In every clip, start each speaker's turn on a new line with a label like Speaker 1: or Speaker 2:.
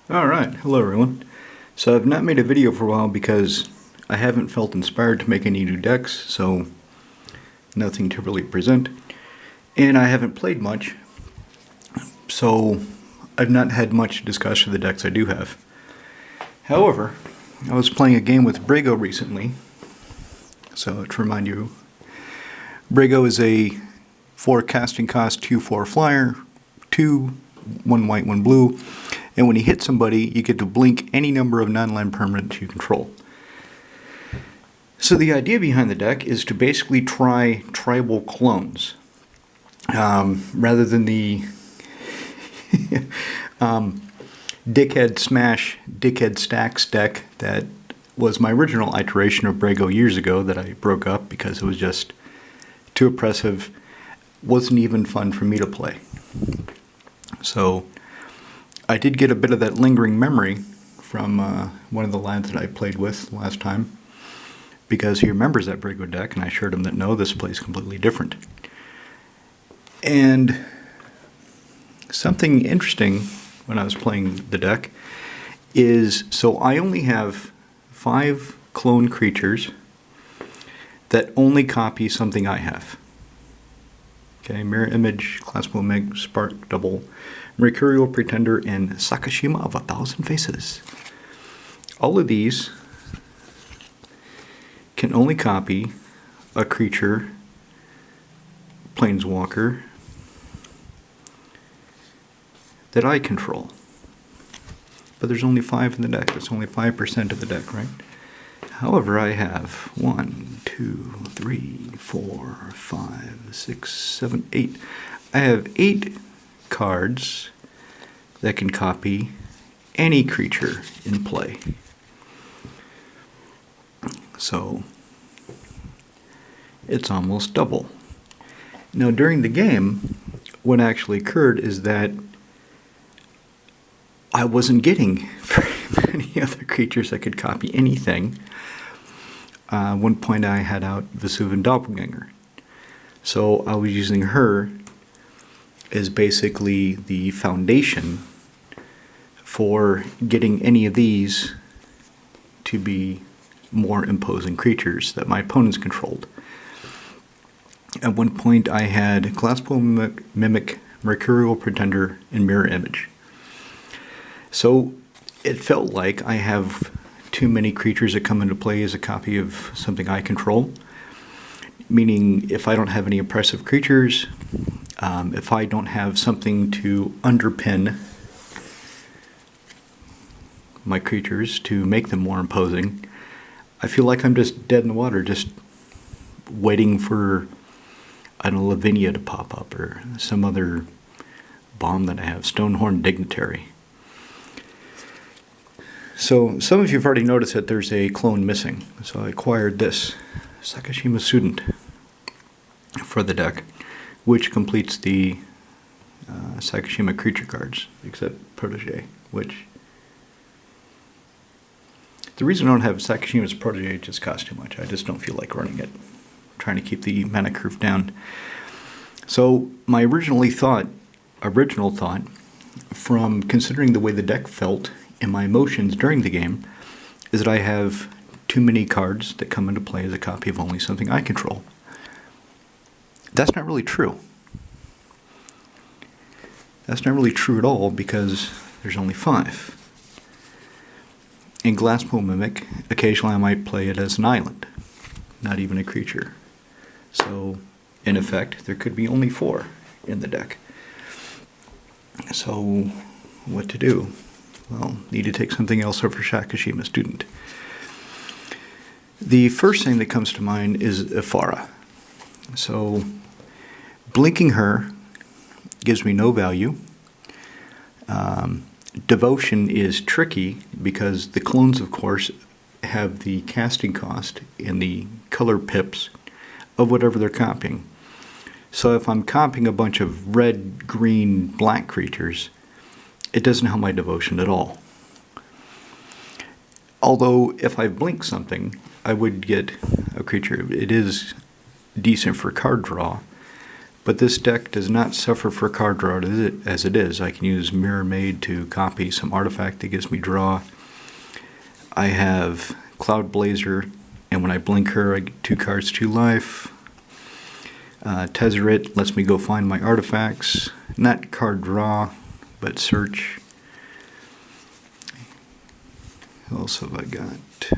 Speaker 1: Alright, hello everyone. So I've not made a video for a while because I haven't felt inspired to make any new decks, so nothing to really present. And I haven't played much, so I've not had much to discuss for the decks I do have. However, I was playing a game with Brago recently. So to remind you, Brago is a 4 casting cost, 2/4 flyer, 2, 1 white, 1 blue. And when you hit somebody, you get to blink any number of non-land permanents you control. So the idea behind the deck is to basically try tribal clones. Rather than the dickhead smash, dickhead stacks deck that was my original iteration of Brago years ago that I broke up because it was just too oppressive. Wasn't even fun for me to play. So I did get a bit of that lingering memory from one of the lads that I played with last time, because he remembers that Brago deck, and I assured him that no, this plays completely different. And something interesting when I was playing the deck is, so I only have 5 clone creatures that only copy something I have. Okay, Mirror Image, Classical Meg, Spark Double, Mercurial Pretender, and Sakashima of 1,000 Faces. All of these can only copy a creature, Planeswalker, that I control. But there's only 5 in the deck. That's only 5% of the deck, right? However, I have 1, 2, 3, 4, 5, 6, 7, 8. I have 8 cards that can copy any creature in play. So it's almost double. Now during the game, what actually occurred is that I wasn't getting very many other creatures that could copy anything. At one point I had out Vesuvian Doppelganger. So I was using her as basically the foundation for getting any of these to be more imposing creatures that my opponents controlled. At one point I had Classical Mimic, Mercurial Pretender, and Mirror Image. So it felt like I have too many creatures that come into play as a copy of something I control. Meaning, if I don't have any oppressive creatures, if I don't have something to underpin my creatures to make them more imposing, I feel like I'm just dead in the water, just waiting for, I don't know, Lavinia to pop up or some other bomb that I have, Stonehorn Dignitary. So some of you have already noticed that there's a clone missing. So I acquired this Sakashima Student for the deck, which completes the Sakashima creature cards, except Protege, which the reason I don't have Sakashima's Protege just costs too much. I just don't feel like running it. I'm trying to keep the mana curve down. So my original thought, from considering the way the deck felt and my emotions during the game, is that I have too many cards that come into play as a copy of only something I control. That's not really true. That's not really true at all, because there's only 5. In Glasspool Mimic, occasionally I might play it as an island, not even a creature. So, in effect, there could be only 4 in the deck. So, what to do? Well, need to take something else over Sakashima Student. The first thing that comes to mind is Ifara. So, blinking her gives me no value. Devotion is tricky because the clones, of course, have the casting cost and the color pips of whatever they're copying. So if I'm copying a bunch of red, green, black creatures, it doesn't help my devotion at all. Although if I blink something, I would get a creature. It is decent for card draw, But this deck does not suffer for card draw as it is. I can use Mirror Maid to copy some artifact that gives me draw. I have Cloud Blazer, and when I blink her, I get 2 cards, 2 life. Tezzeret lets me go find my artifacts. Not card draw, but search. What else have I got?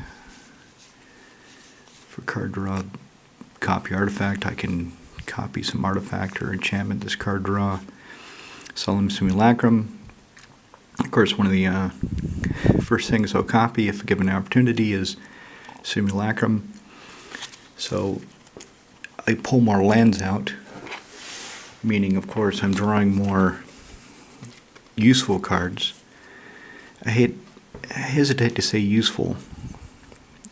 Speaker 1: For card draw, copy artifact. I can copy some artifact or enchantment, this card draw. Solemn Simulacrum. Of course, one of the first things I'll copy if given an opportunity is Simulacrum. So I pull more lands out, meaning, of course, I'm drawing more useful cards. I hesitate to say useful,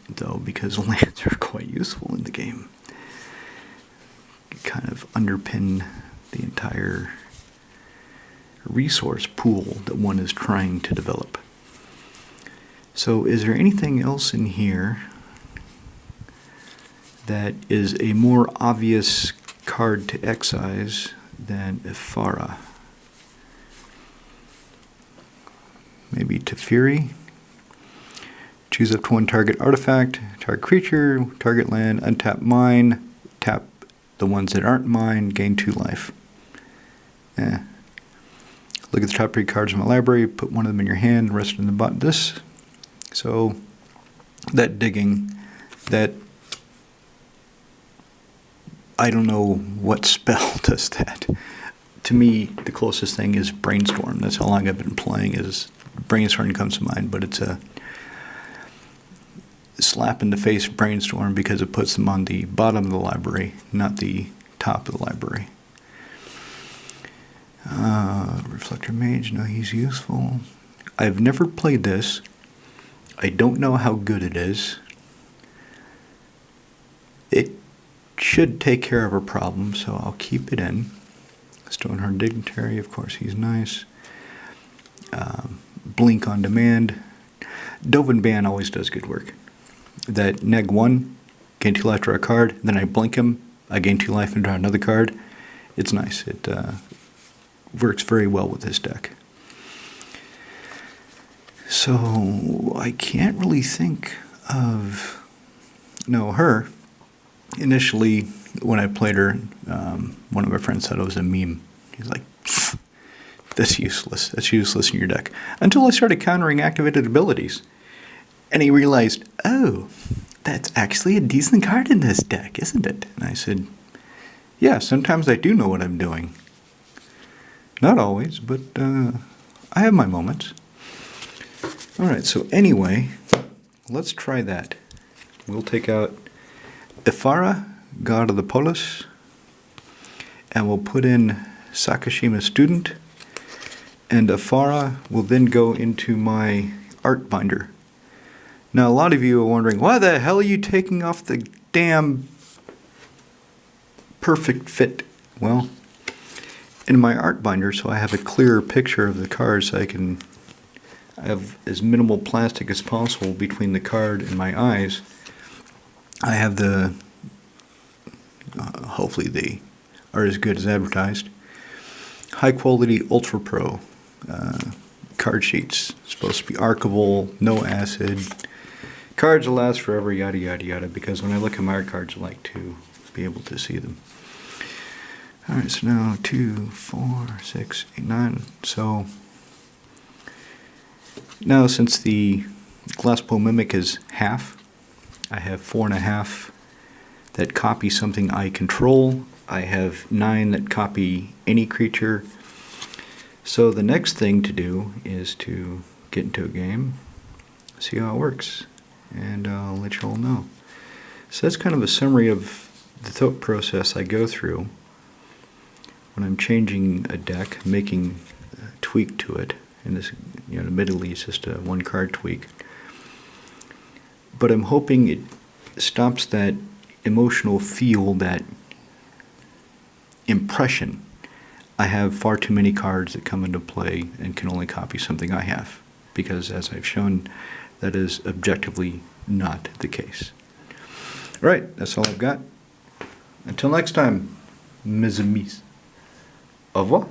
Speaker 1: though, because lands are quite useful in the game. Kind of underpin the entire resource pool that one is trying to develop. So is there anything else in here that is a more obvious card to excise than Ifara? Maybe Teferi. Choose up to 1 target artifact, target creature, target land, untap mine, tap the ones that aren't mine, gain 2 life. Look at the top 3 cards in my library, put one of them in your hand, rest in the bottom. So that digging, that I don't know what spell does that. To me, the closest thing is Brainstorm. That's how long I've been playing. Is Brainstorm comes to mind, but it's a slap in the face Brainstorm because it puts them on the bottom of the library, not the top of the library. Reflector Mage, no, he's useful. I've never played this. I don't know how good it is. It should take care of a problem, so I'll keep it in. Stoneheart Dignitary, of course, he's nice. Blink on Demand. Dovin Ban always does good work. That neg 1, gain 2 life, draw a card, then I blink him, I gain 2 life and draw another card. It's nice. It works very well with this deck. So I can't really think of her. Initially, when I played her, one of my friends said it was a meme. He's like, that's useless. That's useless in your deck. Until I started countering activated abilities. And he realized, oh, that's actually a decent card in this deck, isn't it? And I said, yeah, sometimes I do know what I'm doing. Not always, but I have my moments. Alright, so anyway, let's try that. We'll take out Ifara, God of the Polis, and we'll put in Sakashima Student, and Ifara will then go into my art binder. Now, a lot of you are wondering, why the hell are you taking off the damn perfect fit? Well, in my art binder, so I have a clearer picture of the cards, so I have as minimal plastic as possible between the card and my eyes. I have the, hopefully they are as good as advertised, high quality Ultra Pro card sheets. Supposed to be archival, no acid. Cards will last forever, yada yada yada, because when I look at my art cards I like to be able to see them. Alright, so now 2, 4, 6, 8, 9. So now since the Glasspool Mimic is half, I have 4.5 that copy something I control. I have 9 that copy any creature. So the next thing to do is to get into a game, see how it works, and I'll let you all know. So that's kind of a summary of the thought process I go through when I'm changing a deck, making a tweak to it. And this, admittedly, it's just a 1-card tweak. But I'm hoping it stops that emotional feel, that impression. I have far too many cards that come into play and can only copy something I have. Because, as I've shown, that is objectively not the case. Alright, that's all I've got. Until next time, mes amis. Au revoir.